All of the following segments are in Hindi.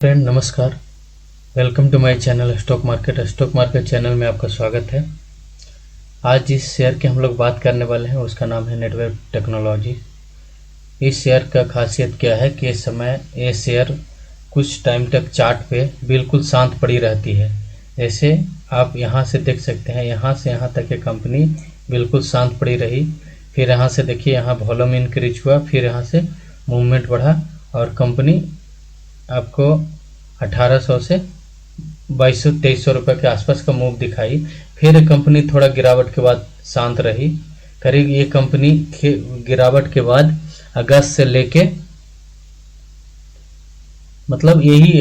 फ्रेंड नमस्कार। Welcome to my channel stock market channel में आपका स्वागत है। आज जिस शेयर की हम लोग बात करने वाले हैं उसका नाम है नेटवेब टेक्नोलॉजी। इस शेयर का खासियत क्या है कि इस समय ये शेयर कुछ टाइम तक चार्ट पे बिल्कुल शांत पड़ी रहती है। जैसे आप यहाँ से देख सकते हैं, यहाँ से यहाँ तक ये कंपनी बिल्कुल शांत पड़ी रही। फिर यहाँ से देखिए, यहाँ वॉल्यूम इंक्रीज हुआ, फिर यहाँ से मूवमेंट बढ़ा और कंपनी आपको 1800 से 2200-2300 रुपये के आसपास का मूव दिखाई। फिर कंपनी थोड़ा गिरावट के बाद शांत रही। करीब ये कंपनी गिरावट के बाद अगस्त से लेके मतलब यही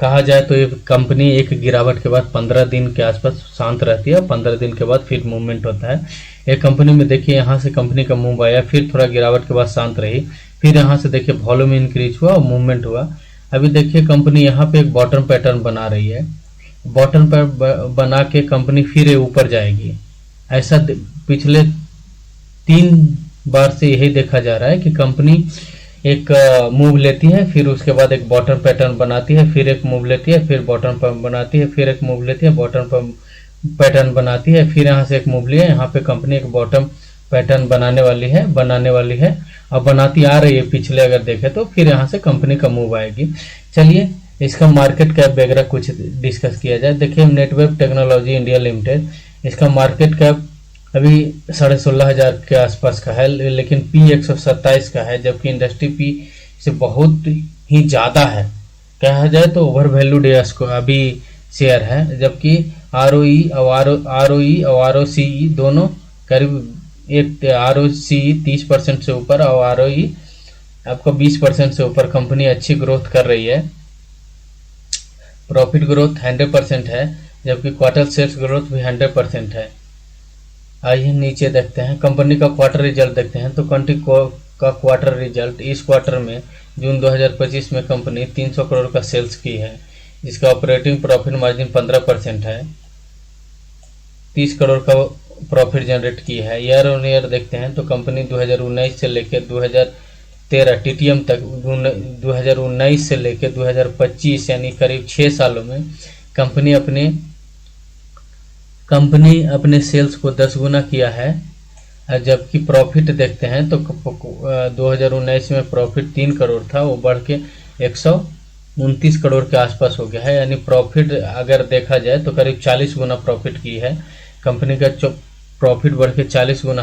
कहा जाए तो ये कंपनी एक गिरावट के बाद 15 दिन के आसपास शांत रहती है। 15 दिन के बाद फिर मूवमेंट होता है। एक कंपनी में देखिए, यहाँ से कंपनी का मूव आया, फिर थोड़ा गिरावट के बाद शांत रही, फिर यहाँ से देखिए वॉल्यूम इंक्रीज हुआ और मूवमेंट हुआ। अभी देखिए कंपनी यहाँ पे एक बॉटम पैटर्न बना रही है। बॉटम पर बना के कंपनी फिर ऊपर जाएगी। ऐसा पिछले 3 बार से यही देखा जा रहा है कि कंपनी एक मूव लेती है, फिर उसके बाद एक बॉटम पैटर्न बनाती है, फिर एक मूव लेती है, फिर बॉटम पर बनाती है, फिर एक मूव लेती है, बॉटम पर पैटर्न बनाती है, फिर यहाँ से एक मूव लिया। यहाँ पे कंपनी एक बॉटम पैटर्न बनाने वाली है और बनाती आ रही है पिछले अगर देखें तो। फिर यहाँ से कंपनी का मूव आएगी। चलिए इसका मार्केट कैप वगैरह कुछ डिस्कस किया जाए। देखिए नेटवेब टेक्नोलॉजी इंडिया लिमिटेड, इसका मार्केट कैप अभी 16,500 के आसपास का है, लेकिन पी 127 का है, जबकि इंडस्ट्री पी से बहुत ही ज़्यादा है। कहा जाए तो ओवर वैल्यूड को अभी शेयर है, जबकि आर ओ सी दोनों करीब एक आर ओ सी 30% से ऊपर और आर ओ आपको 20% से ऊपर। कंपनी अच्छी ग्रोथ कर रही है। प्रॉफिट ग्रोथ 100% है, जबकि क्वार्टर सेल्स ग्रोथ भी 100% है। आइए नीचे देखते हैं, कंपनी का क्वार्टर रिजल्ट देखते हैं। तो कंपनी का क्वार्टर रिजल्ट इस क्वार्टर में जून 2025 में कंपनी 300 करोड़ का सेल्स की है, जिसका ऑपरेटिंग प्रॉफिट मार्जिन 15% है। 30 करोड़ का प्रॉफिट जनरेट की है। ईयर ऑन ईयर देखते हैं तो कंपनी 2019 से लेकर 2013 टीटीएम तक, 2019 से लेकर 2025 यानी करीब 6 सालों में कंपनी अपने सेल्स को 10 गुना किया है। जबकि प्रॉफिट देखते हैं तो 2019 में प्रॉफिट 3 करोड़ था, वो बढ़ के 129 करोड़ के आसपास हो गया है। यानी प्रॉफिट अगर देखा जाए तो करीब 40 गुना प्रॉफिट की है। कंपनी का प्रॉफिट बढ़ के 40 गुना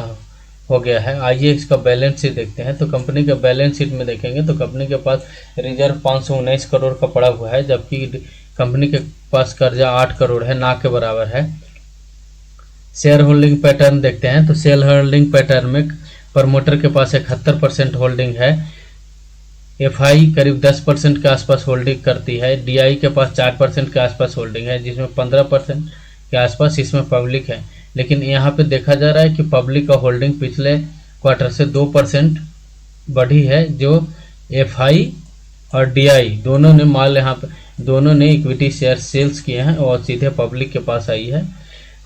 हो गया है। आइए इसका बैलेंस शीट देखते हैं। तो कंपनी का बैलेंस शीट में देखेंगे तो कंपनी के पास रिजर्व 519 करोड़ का पड़ा हुआ है, जबकि कंपनी के पास कर्जा 8 करोड़ है, ना के बराबर है। शेयर होल्डिंग पैटर्न देखते हैं तो शेयर होल्डिंग पैटर्न में प्रमोटर के पास 71% होल्डिंग है, एफआई करीब 10% के आसपास होल्डिंग करती है, डीआई के पास 4% के आसपास होल्डिंग है, जिसमें 15% के आसपास इसमें पब्लिक है। लेकिन यहाँ पे देखा जा रहा है कि पब्लिक का होल्डिंग पिछले क्वार्टर से 2% बढ़ी है, जो एफआई और डीआई दोनों ने दोनों ने इक्विटी शेयर सेल्स किए हैं और सीधे पब्लिक के पास आई है।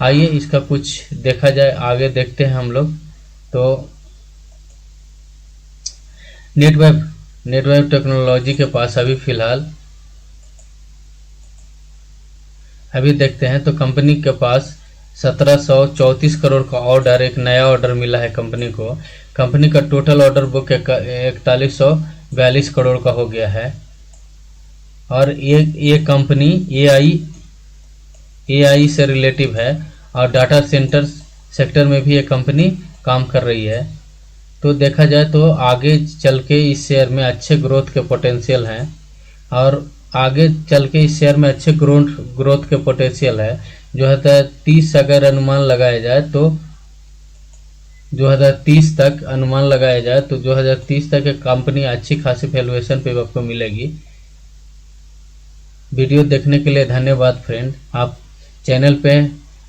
आइए इसका कुछ देखा जाए, आगे देखते हैं हम लोग। तो नेटवेब टेक्नोलॉजी के पास अभी देखते हैं तो कंपनी के पास 1734 करोड़ का ऑर्डर, एक नया ऑर्डर मिला है कंपनी को। कंपनी का टोटल ऑर्डर बुक 4142 करोड़ का हो गया है। और ये कंपनी एआई से रिलेटिव है और डाटा सेंटर सेक्टर में भी ये कंपनी काम कर रही है। तो देखा जाए तो आगे चल के इस शेयर में अच्छे ग्रोथ के पोटेंशियल हैं और आगे चल के इस शेयर में अच्छे ग्रोथ के पोटेंशियल है। 2030 अगर अनुमान लगाया जाए तो 2030 तक अनुमान लगाया जाए तो 2030 तक एक कंपनी अच्छी खासी वैल्यूएशन पे आपको मिलेगी। वीडियो देखने के लिए धन्यवाद फ्रेंड। आप चैनल पे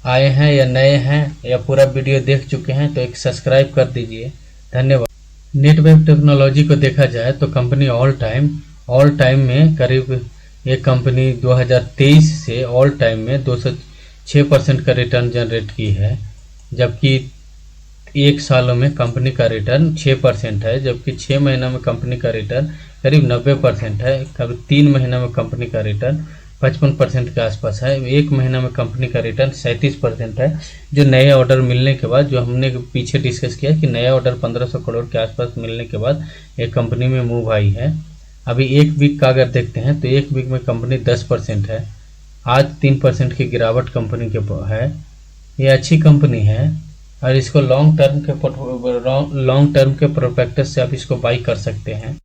आए हैं या नए हैं या पूरा वीडियो देख चुके हैं तो एक सब्सक्राइब कर दीजिए। धन्यवाद। नेटवेब टेक्नोलॉजी को देखा जाए तो कंपनी ऑल टाइम में करीब ये कंपनी 2023 से ऑल टाइम में 206% का रिटर्न जनरेट की है, जबकि एक सालों में कंपनी का रिटर्न 6% है, जबकि 6 महीनों में कंपनी का रिटर्न करीब 90% है। करीब 3 महीनों में कंपनी का रिटर्न 55% के आसपास है। एक महीना में कंपनी का रिटर्न 37% है। जो नए ऑर्डर मिलने के बाद, जो हमने पीछे डिस्कस किया कि नया ऑर्डर 1500 करोड़ के आसपास मिलने के बाद एक कंपनी में मूव आई है। अभी एक वीक का अगर देखते हैं तो एक वीक में कंपनी 10% है। आज 3% की गिरावट कंपनी के है। ये अच्छी कंपनी है और इसको लॉन्ग टर्म के प्रोस्पेक्टस से आप इसको बाई कर सकते हैं।